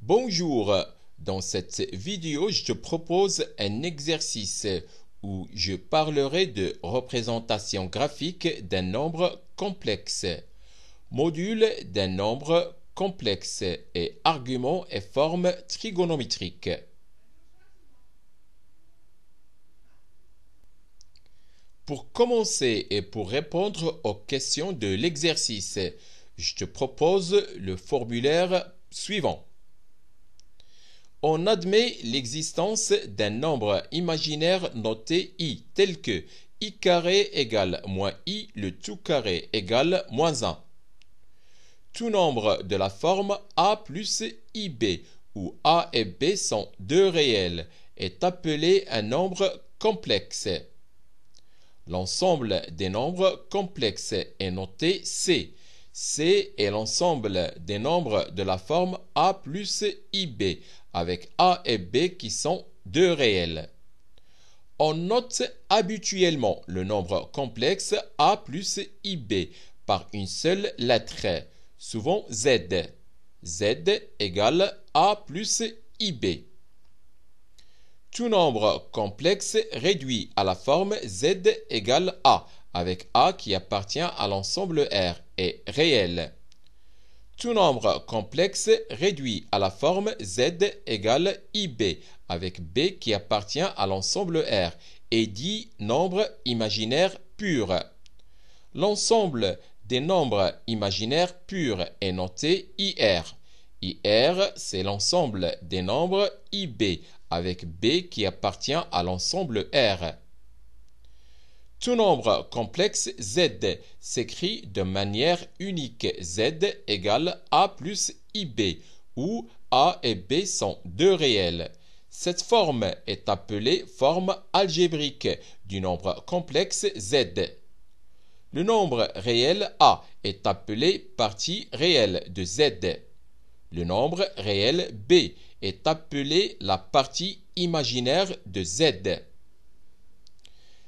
Bonjour, dans cette vidéo, je te propose un exercice où je parlerai de représentation graphique d'un nombre complexe, module d'un nombre complexe et argument et forme trigonométrique. Pour commencer et pour répondre aux questions de l'exercice, je te propose le formulaire suivant. On admet l'existence d'un nombre imaginaire noté i, tel que i carré égale moins i, le tout carré égale moins 1. Tout nombre de la forme a plus ib, où a et b sont deux réels, est appelé un nombre complexe. L'ensemble des nombres complexes est noté C. C est l'ensemble des nombres de la forme a plus ib, avec a et b qui sont deux réels. On note habituellement le nombre complexe a plus ib par une seule lettre, souvent z. Z égale a plus ib. Tout nombre complexe réduit à la forme z égale a, avec a qui appartient à l'ensemble R, est réel. Tout nombre complexe réduit à la forme z égale ib, avec b qui appartient à l'ensemble R, est dit nombre imaginaire pur. L'ensemble des nombres imaginaires purs est noté IR. IR, c'est l'ensemble des nombres IB, avec B qui appartient à l'ensemble R. Tout nombre complexe Z s'écrit de manière unique. Z égale A plus IB, où A et B sont deux réels. Cette forme est appelée forme algébrique du nombre complexe Z. Le nombre réel A est appelé partie réelle de Z. Le nombre réel B est appelé la partie imaginaire de Z.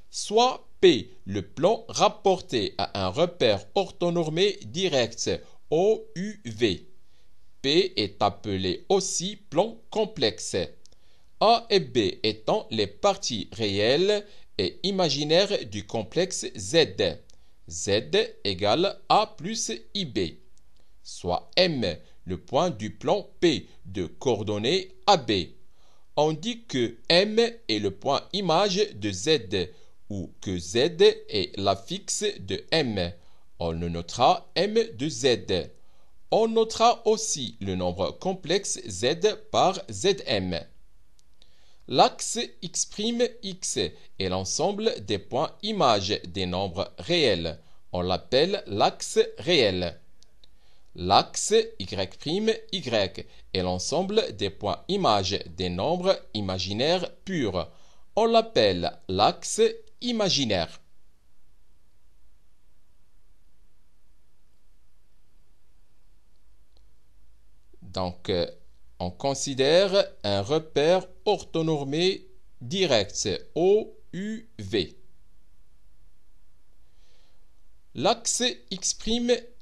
Soit P, le plan rapporté à un repère orthonormé direct OUV. P est appelé aussi plan complexe. A et B étant les parties réelles et imaginaires du complexe Z. Z égale A plus IB. Soit M, le point du plan P de coordonnées AB. On dit que M est le point image de Z, ou que Z est l'affixe de M. On le notera M de Z. On notera aussi le nombre complexe Z par Zm. L'axe x' x est l'ensemble des points images des nombres réels. On l'appelle l'axe réel. L'axe y' y est l'ensemble des points images des nombres imaginaires purs. On l'appelle l'axe imaginaire. Donc, on considère un repère orthonormé direct, OUV. L'axe x',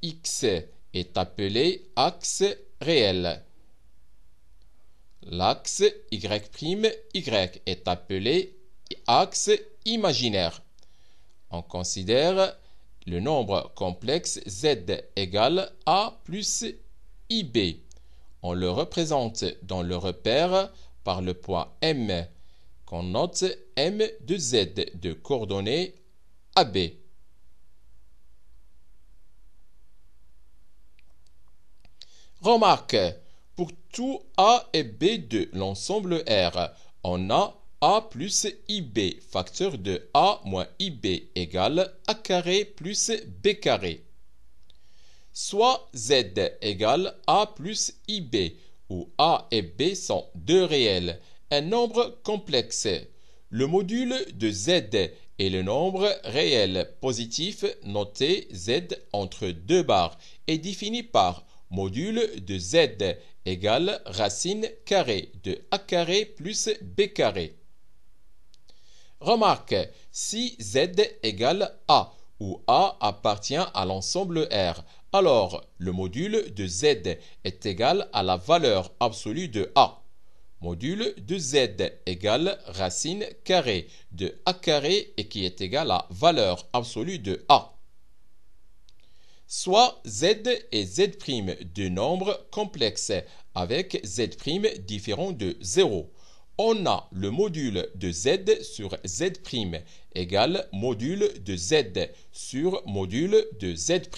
x est appelé axe réel. L'axe y', y est appelé axe imaginaire. On considère le nombre complexe z égale a plus ib. On le représente dans le repère par le point M, qu'on note M de Z de coordonnées AB. Remarque, pour tout A et B de l'ensemble R, on a A plus IB, facteur de A moins IB égale A carré plus B carré. Soit Z égale A plus IB, où A et B sont deux réels, un nombre complexe. Le module de Z est le nombre réel positif noté Z entre deux barres est défini par module de Z égale racine carrée de A carré plus B carré. Remarque, si Z égale A, où A appartient à l'ensemble R, Alors, le module de z est égal à la valeur absolue de a. Module de z égale racine carrée de a carré et qui est égal à valeur absolue de a. Soit z et z' deux nombres complexes avec z' différent de 0. On a le module de z sur z' égale module de z sur module de z'.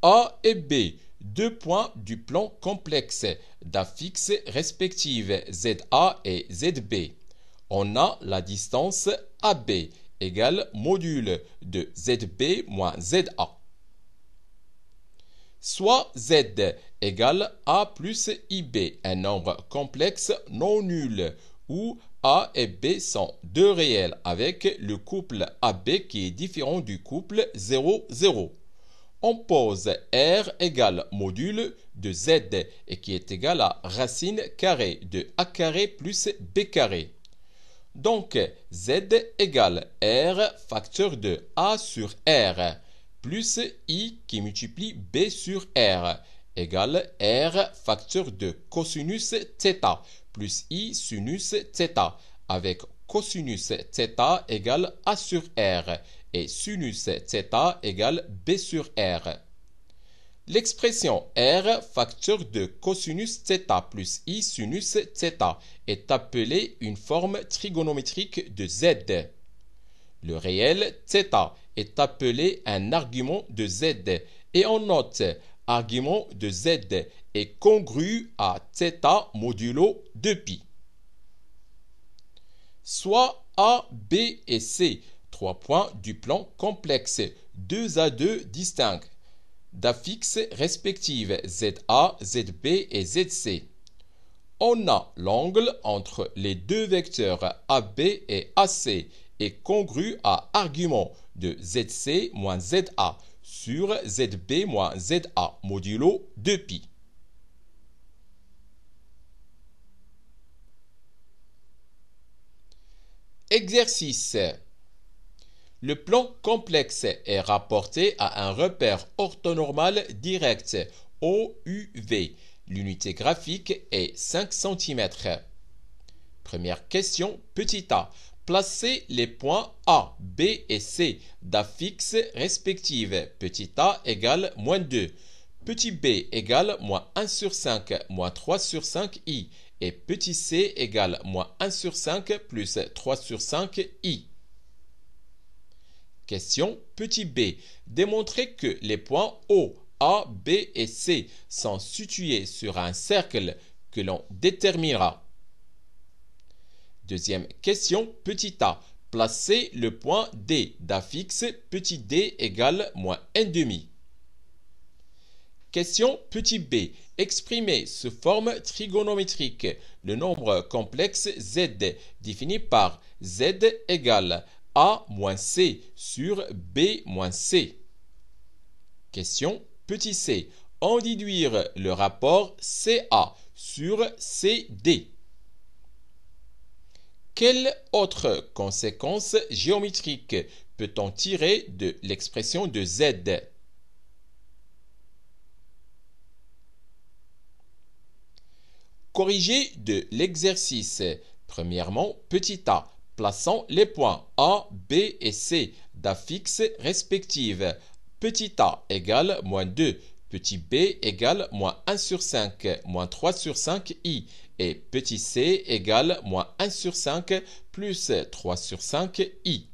A et B, deux points du plan complexe d'affixes respectives ZA et ZB. On a la distance AB égale module de ZB moins ZA. Soit Z égale A plus IB, un nombre complexe non nul, où A et B sont deux réels avec le couple AB qui est différent du couple 0, 0. On pose R égale module de Z et qui est égal à racine carrée de A carré plus B carré. Donc, Z égale R facteur de A sur R plus I qui multiplie B sur R égale R facteur de cosinus θ plus I sinus θ avec cosinus θ égale A sur R et sinus θ égale B sur R. L'expression R facteur de cosinus θ plus I sinus θ est appelée une forme trigonométrique de Z. Le réel θ est appelé un argument de Z et on note argument de Z est congru à θ modulo 2π. Soit A, B et C, trois points du plan complexe, 2 à 2 distincts, d'affixes respectives ZA, ZB et ZC. On a l'angle entre les deux vecteurs AB et AC est congru à argument de ZC moins ZA sur ZB moins ZA modulo 2π. Exercice. Le plan complexe est rapporté à un repère orthonormal direct OUV. L'unité graphique est 5 cm. Première question, petit a. Placez les points A, B et C d'affixes respectives. Petit a égale moins 2. Petit b égale moins 1 sur 5 moins 3 sur 5 i. Et petit c égale moins 1 sur 5 plus 3 sur 5 i. Question petit b. Démontrez que les points O, A, B et C sont situés sur un cercle que l'on déterminera. Deuxième question petit a. Placez le point D d'affixe petit d égale moins 1,5. Question petit b. Exprimez sous forme trigonométrique le nombre complexe z défini par z égale a moins c sur b moins c. Question petit c. En déduire le rapport CA sur CD. Quelle autre conséquence géométrique peut-on tirer de l'expression de z? Corrigé de l'exercice. Premièrement, petit a. Plaçons les points A, B et C d'affixes respectives. Petit a égale moins 2. Petit b égale moins 1 sur 5 moins 3 sur 5 i. Et petit c égale moins 1 sur 5 plus 3 sur 5 i.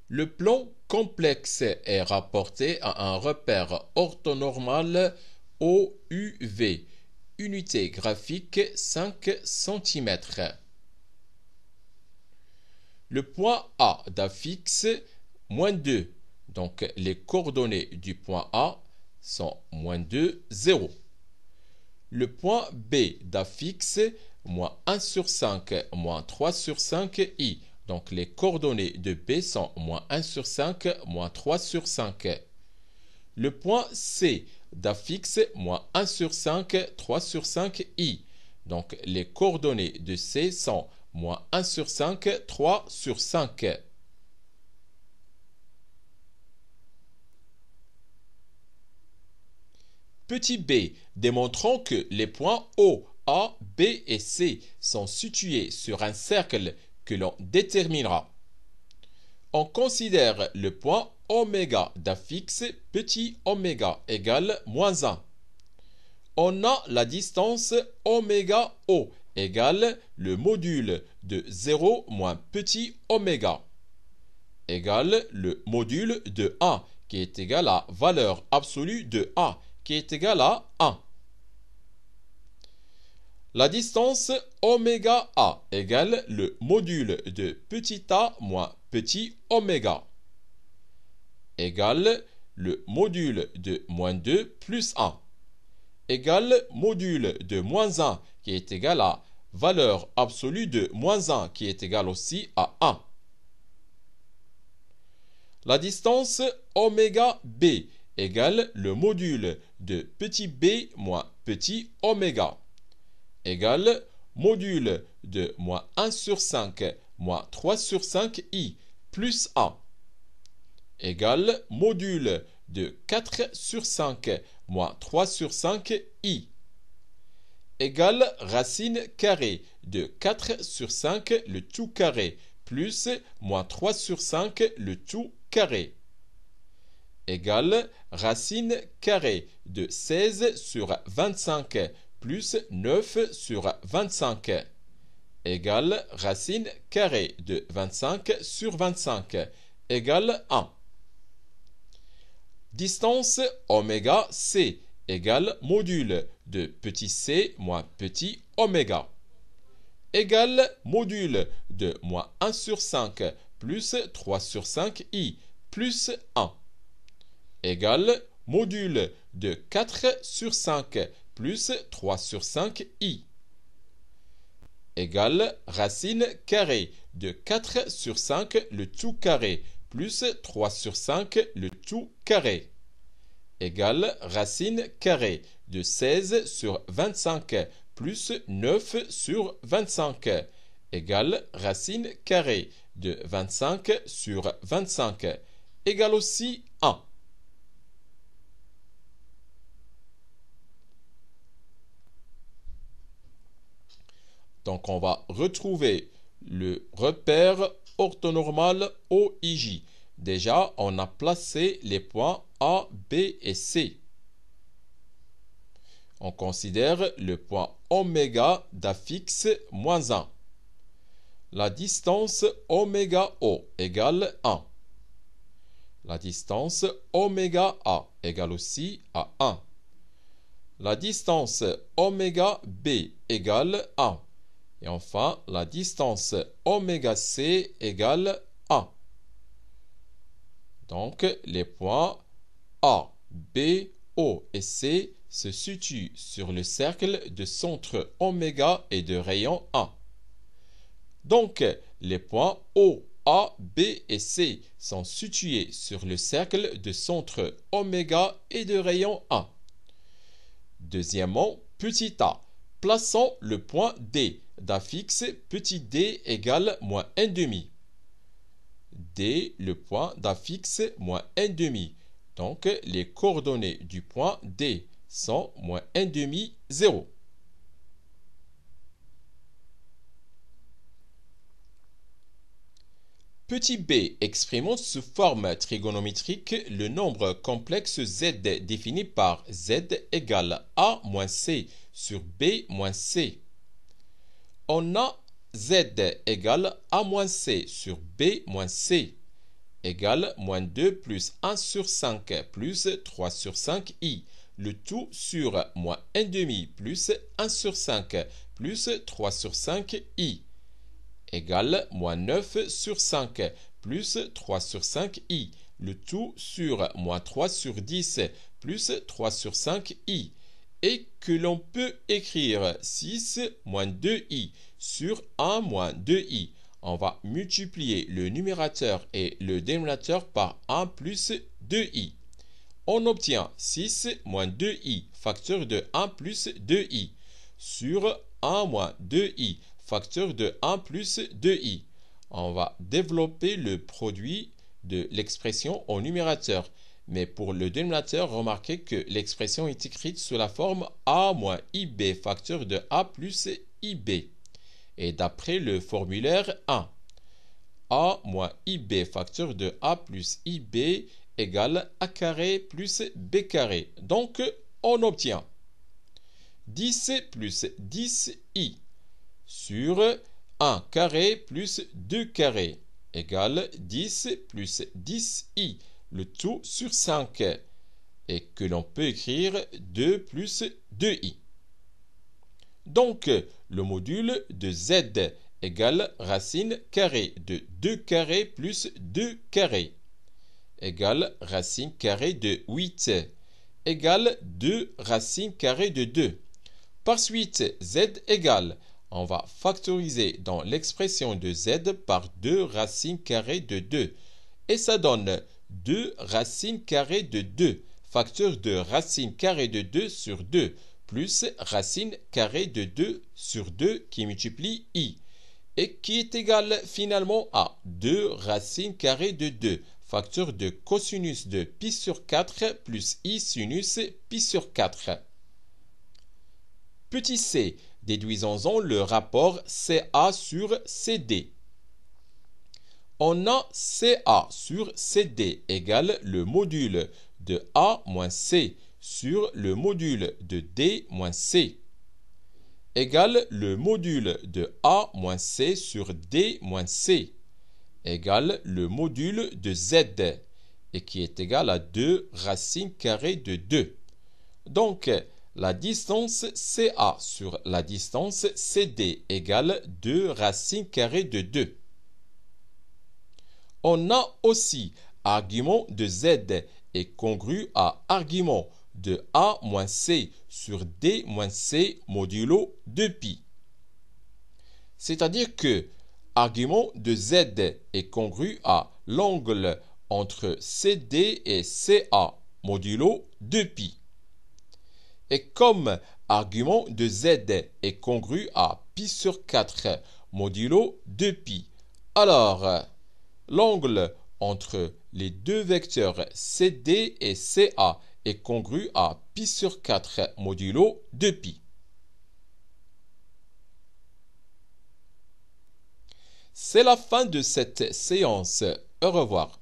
Le plan complexe est rapporté à un repère orthonormal OUV, unité graphique 5 cm. Le point A d'affixe moins 2, donc les coordonnées du point A sont moins 2, 0. Le point B d'affixe moins 1 sur 5, moins 3 sur 5 i. Donc, les coordonnées de B sont moins 1 sur 5, moins 3 sur 5. Le point C d'affixe moins 1 sur 5, 3 sur 5 i. Donc, les coordonnées de C sont moins 1 sur 5, 3 sur 5. Petit b, démontrons que les points O, A, B et C sont situés sur un cercle que l'on déterminera. On considère le point oméga d'affixe petit oméga égale moins 1. On a la distance oméga O égale le module de 0 moins petit oméga égale le module de A qui est égal à valeur absolue de A qui est égal à 1. La distance oméga A égale le module de petit a moins petit oméga égale le module de moins 2 plus 1 égale module de moins 1 qui est égal à valeur absolue de moins 1 qui est égal aussi à 1. La distance oméga B égale le module de petit b moins petit oméga égale module de moins 1 sur 5 moins 3 sur 5 i plus 1 égale module de 4 sur 5 moins 3 sur 5 i égale racine carrée de 4 sur 5 le tout carré plus moins 3 sur 5 le tout carré égale racine carrée de 16 sur 25 plus 9 sur 25 égale racine carrée de 25 sur 25 égale 1. Distance oméga C égale module de petit c moins petit oméga égale module de moins 1 sur 5 plus 3 sur 5 i plus 1 égale module de 4 sur 5 plus 3 sur 5 i égale racine carrée de 4 sur 5 le tout carré plus 3 sur 5 le tout carré égale racine carrée de 16 sur 25 plus 9 sur 25 égale racine carrée de 25 sur 25 égale aussi 1. Donc, on va retrouver le repère orthonormal OIJ. Déjà, on a placé les points A, B et C. On considère le point oméga d'affixe moins 1. La distance oméga O égale 1. La distance oméga A égale aussi à 1. La distance oméga B égale 1. Et enfin, la distance oméga C égale 1. Donc, les points A, B, O et C se situent sur le cercle de centre oméga et de rayon 1. Donc, les points O, A, B et C sont situés sur le cercle de centre oméga et de rayon 1. Deuxièmement, petit a. Plaçons le point D d'affixe petit d égale moins 1 demi. D, le point d'affixe moins 1 demi. Donc, les coordonnées du point D sont moins 1 demi, 0. Petit b, exprimons sous forme trigonométrique le nombre complexe z défini par z égale a moins c sur b moins c. On a z égale a moins c sur b moins c égale moins 2 plus 1 sur 5 plus 3 sur 5 i, le tout sur moins 1 demi plus 1 sur 5 plus 3 sur 5 i égale moins 9 sur 5 plus 3 sur 5 i, le tout sur moins 3 sur 10 plus 3 sur 5 i, et que l'on peut écrire 6 moins 2i sur 1 moins 2i. On va multiplier le numérateur et le dénominateur par 1 plus 2i. On obtient 6 moins 2i, facteur de 1 plus 2i, sur 1 moins 2i, facteur de 1 plus 2i. On va développer le produit de l'expression au numérateur Mais pour le dénominateur, remarquez que l'expression est écrite sous la forme a moins ib facteur de a plus ib. Et d'après le formulaire 1, a moins ib facteur de a plus ib égale a carré plus b carré. Donc, on obtient 10 plus 10i sur 1 carré plus 2 carré égale 10 plus 10i, le tout sur 5, et que l'on peut écrire 2 plus 2i. Donc, le module de z égale racine carrée de 2 carré plus 2 carré égale racine carrée de 8 égale 2 racine carrée de 2. Par suite, z égale, on va factoriser dans l'expression de z par 2 racines carrées de 2. Et ça donne 2 racines carrées de 2, facteur de racine carrée de 2 sur 2, plus racine carrée de 2 sur 2 qui multiplie i, et qui est égal finalement à 2 racines carrées de 2, facteur de cosinus de pi sur 4 plus i sinus pi sur 4. Petit c, déduisons-en le rapport CA sur CD. On a CA sur CD égale le module de A moins C sur le module de D moins C égale le module de A moins C sur D moins C égale le module de Z, et qui est égal à 2 racines carrées de 2. Donc, la distance CA sur la distance CD égale 2 racines carrées de 2. On a aussi argument de Z est congru à argument de A moins C sur D moins C modulo 2pi. C'est-à-dire que argument de Z est congru à l'angle entre CD et CA modulo 2pi. Et comme argument de Z est congru à pi sur 4 modulo 2pi, alors l'angle entre les deux vecteurs CD et CA est congru à pi sur 4 modulo 2pi. C'est la fin de cette séance. Au revoir.